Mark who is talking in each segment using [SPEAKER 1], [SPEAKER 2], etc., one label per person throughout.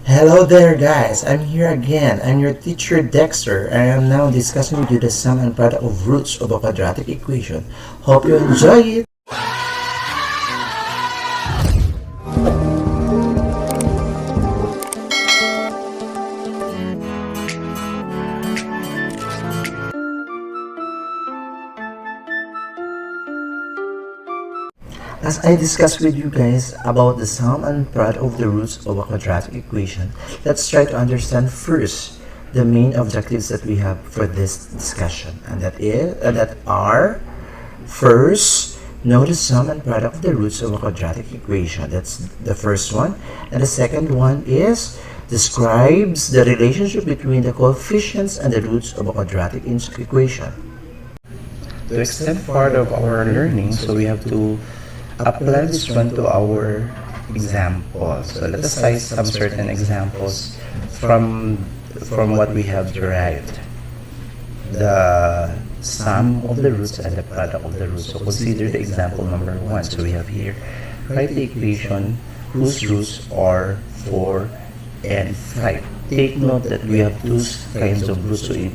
[SPEAKER 1] Hello there guys, I'm here again. I'm your teacher Dexter and I am now discussing with you the sum and product of roots of a quadratic equation. Hope you enjoy it! As I discussed with you guys about the sum and product of the roots of a quadratic equation, let's try to understand first the main objectives that we have for this discussion, and that are first, know the sum and product of the roots of a quadratic equation. That's the first one. And the second one is describes the relationship between the coefficients and the roots of a quadratic equation.
[SPEAKER 2] To extend part of our learning, so we have to apply this one to our example. So let us cite some certain examples from what we have derived. The sum of the roots and the product of the roots. So consider the example number 1. So we have here, write the equation whose roots are 4 and 5. Take note that we have two kinds of roots. So in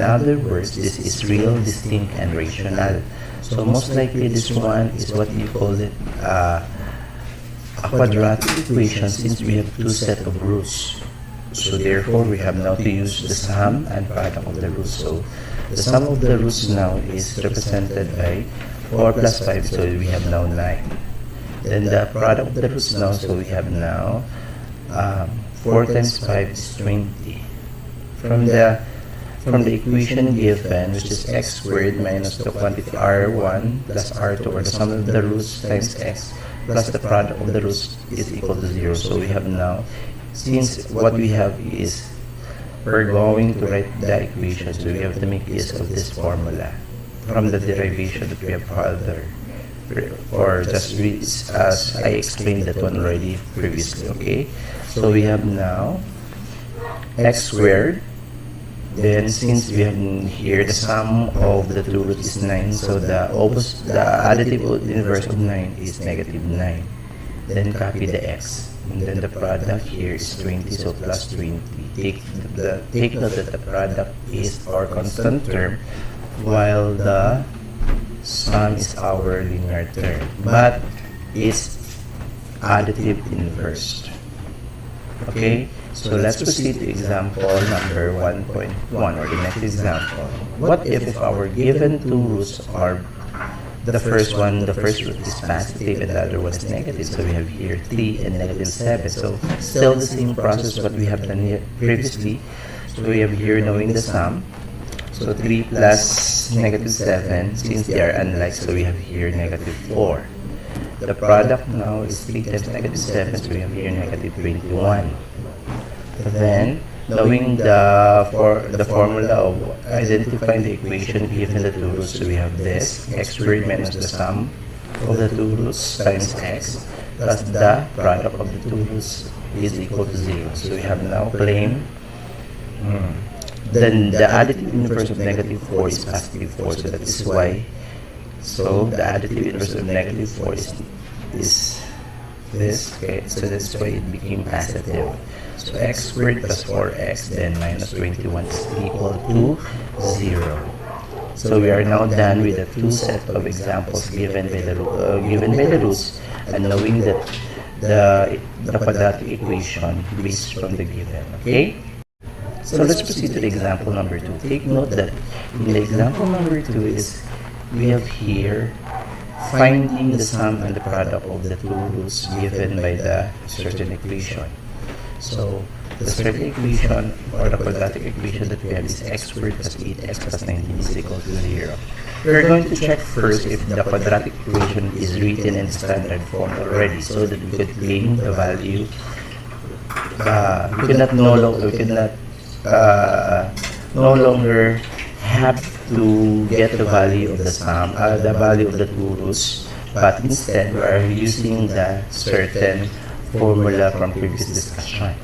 [SPEAKER 2] other words, this is real, distinct, and rational. So most likely this one is what you call it a quadratic equation, since we have two sets of roots. So therefore we have now to use the sum and product of the roots. So the sum of the roots now is represented by 4 plus 5, so we have now 9. Then the product of the roots now, so we have now 4 times 5 is 20. From the equation given, which is x squared minus the quantity r1 plus r2, or the sum of the roots times x plus the product of the roots is equal to 0. So we have now, since what we have is we're going to write the equation, so we have to make use of this formula from the derivation that we have further, or just as I explained that one already previously. Okay, so we have now x squared. Then since we have here the sum of the two roots is 9, so the additive inverse of 9 is negative 9. Then copy the x, and then the product here is 20, so plus 20. Take note that the product is our constant term, while the sum is our linear term, but it's additive inverse. Okay, so let's proceed to example number 1.1, or the next example. What if our given two roots are, the first root is positive and the other one is negative? So we have here 3 and negative 7. So still the same process what we have done here previously. So we have here knowing the sum. So 3 plus negative 7, since they are unlike, so we have here negative 4. The product now is 3 times negative 7, so we have here negative 21. Then, knowing the formula of identifying the equation given the two roots, so we have this, x squared minus the sum of the two roots times x plus the product of the two roots is equal to 0. So we have now claim, then the additive inverse of negative 4 is positive 4, so that is why. So the additive inverse of negative 4 is this, okay, so that's why it became positive. So x squared plus 4x then minus 21 is equal to 0. So we are now done with the two set of examples given by the roots, and knowing that the quadratic equation based from the given. Okay, so let's proceed to the example number 2. Take note that in the example number 2 is we have here finding the sum and the product of the two roots given by the certain equation. So the certain equation, or the quadratic equation that we have, is x squared plus 8x plus 19 is equal to 0. We're going to check first if the quadratic equation is written in standard form already, so that we could claim the value. We cannot no longer have to get the value of the sum, the value of the two roots, but instead we are using the certain formula from previous discussion.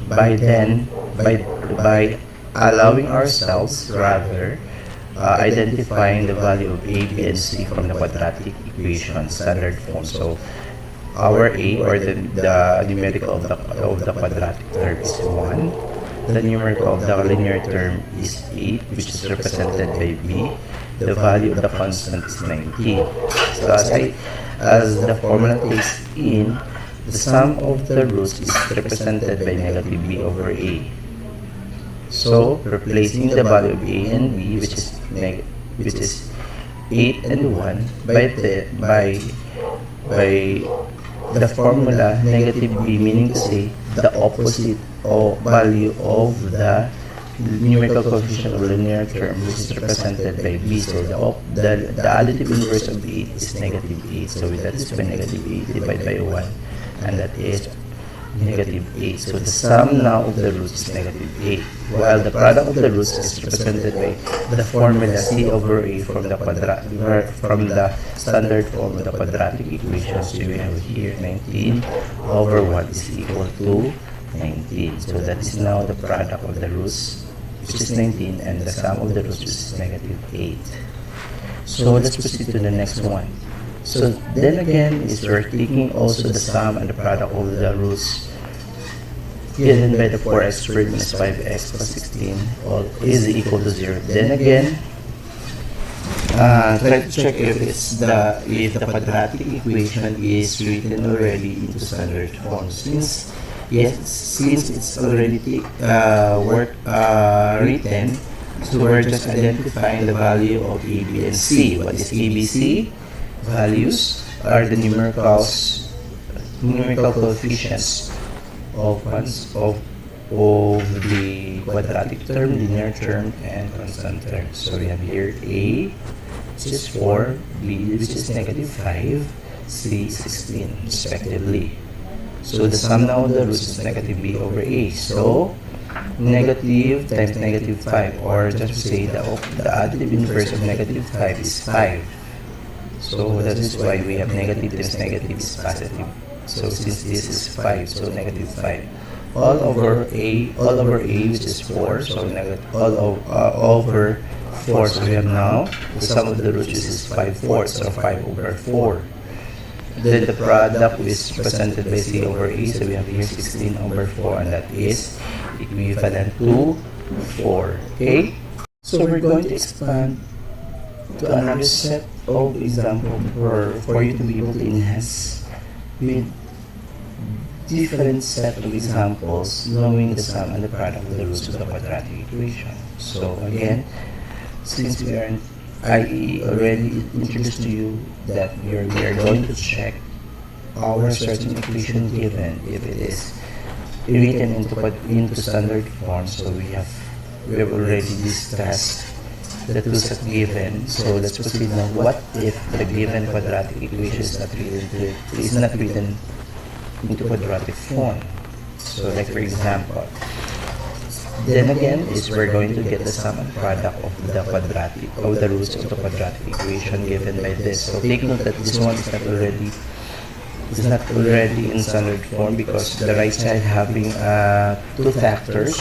[SPEAKER 2] By allowing ourselves, rather, identifying the value of a, b, and c from the quadratic equation standard form. So our a, or the numerical of the quadratic term, is 1. The numerical of the linear term is 8, which is represented by b. The value of the constant is 19. So as the formula takes in, the sum of the roots is represented by negative b over a. So replacing the value of a and b, which is 8 and 1, by the formula negative b, meaning to say the opposite or value of the numerical coefficient of the linear term, which is represented by b. So the additive inverse of 8 is negative 8. So that is by negative 8 divided by 1, and that is negative 8. So the sum now of the roots is negative 8, while the product of the roots is represented by the formula c over a from the standard form of the quadratic equation. So we have here 19 over 1 is equal to 19. So that is now the product of the roots, which is 19, and the sum of the roots is negative 8. So let's proceed to the next one. So then again, is we're taking also the sum and the product of the roots given by the 4x squared minus 5x plus 16 all is equal to 0. Then again, try to check if the quadratic equation is written already into standard form. Since it's already written, so we're just identifying the value of a, b, and c. What is a, b, c? Values are the numerical coefficients of the quadratic term, linear term, and constant term. So we have here a, which is 4, b, which is negative 5, c, 16, respectively. So the sum now of the roots is negative b over a. So negative times negative 5, or just to say the additive inverse of negative 5 is 5. So that is why we have negative times negative is positive. So since this is 5, so negative 5. All over a, which is 4, so negative over 4. So we have now the sum of the roots is 5/4, so 5 over 4. Then the product is represented by c over a, so we have here 16 over 4, and that is equivalent to 4. Okay? So we're going to expand to another set of example for you to be able to enhance with different set of examples, knowing the sum and the product of the roots of the quadratic equation. So again, since I already introduced to you that we are going to check our certain equation given if it is written into standard form. So we have already discussed the two set given. So let's proceed now. What if the given quadratic equation is not written into quadratic form? So like for example, then again is we're going to get the sum and product of the roots of the quadratic equation given by this. So take note that this one is not already in standard form because the right side having two factors.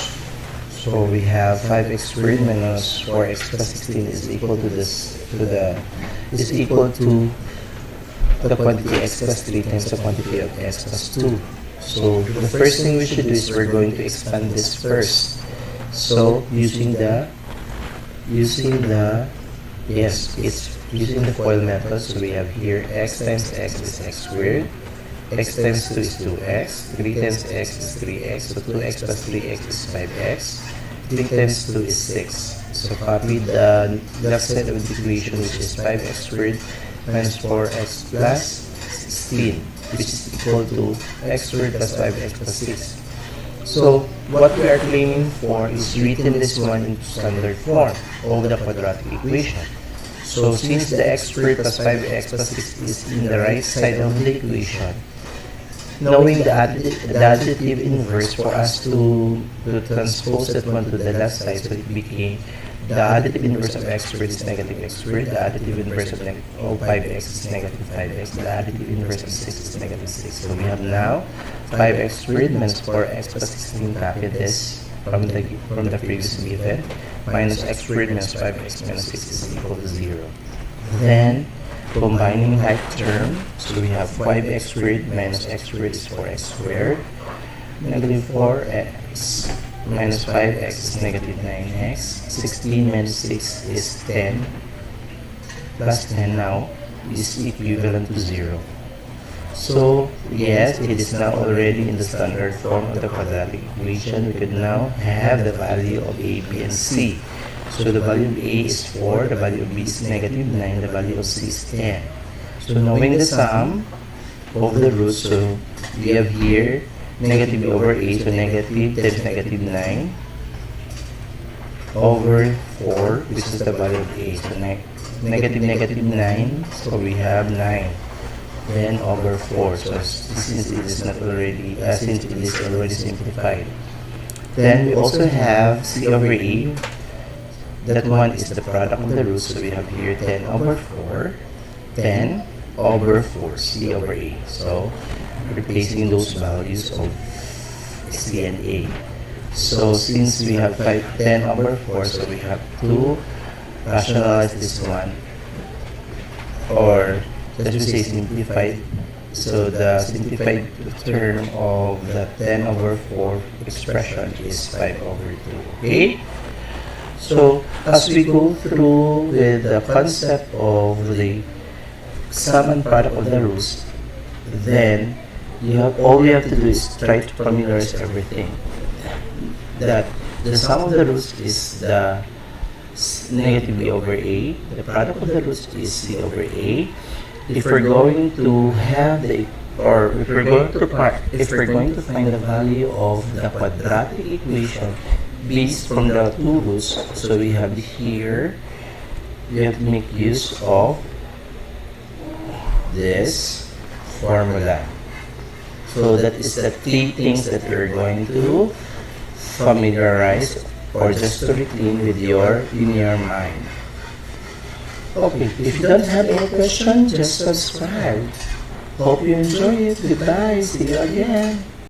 [SPEAKER 2] So we have 5x squared minus 4x plus 16 is equal to the quantity x plus 3 times the quantity of x plus 2. So the first thing we should do is we're going to expand this first. So using the FOIL method. So we have here x times x is x squared, x times 2 is 2x, 3 times x is 3x, so 2x plus 3x is 5x, 3 times 2 is 6. So copy the left side of the equation, which is 5x squared minus 4x plus 16, which is equal to x squared plus 5x plus 6. So what we are claiming for is written this one into standard form of the quadratic equation. So since the x squared plus 5x plus 6 is in the right side of the equation, knowing the additive inverse for us to transpose that one to the left side, so it became the additive inverse of x squared is negative x squared, the additive inverse of 5x is negative 5x, the additive inverse of 6 is negative 6. So we have now 5x squared minus 4x plus 16, copy this from the previous given, minus x squared minus 5x minus 6 is equal to 0. Then combining like term. So we have 5x squared minus x squared is 4x squared. Negative 4x minus 5x is negative 9x. 16 minus 6 is 10. Plus 10 now is equivalent to 0. So, yes, it is now already in the standard form of the quadratic equation. We could now have the value of a, b, and c. So the value of a is 4, the value of b is negative 9, the value of c is 10. So knowing the sum of the roots, so we have here negative b over a, so negative times negative 9 over 4, which is the value of a. So negative 9, so we have 9. Then over 4, so since it is not already, since it is already simplified. Then we also have c over a. That one is the product of the roots, so we have here 10 over 4, 10 over 4, c over a. So, replacing those values of c and a. So, since we have 10 over 4, so we have to rationalize this one, or let's just say simplified. So, the simplified term of the 10 over 4 expression is 5 over 2. Okay? So, as we go through with the concept of the sum and product of the roots, then all we have to do is try to familiarize everything. That the sum of the roots is the negative b over a, the product of the roots is c over a. If we're going to have the, or if we're going to find the value of the quadratic equation based from the two roots, so we have here, we have to make use of this formula. So that is the three things that you're going to familiarize, or just to retain in your mind. Okay, if you don't have any question, just subscribe. Hope you enjoy it. Goodbye. See you again.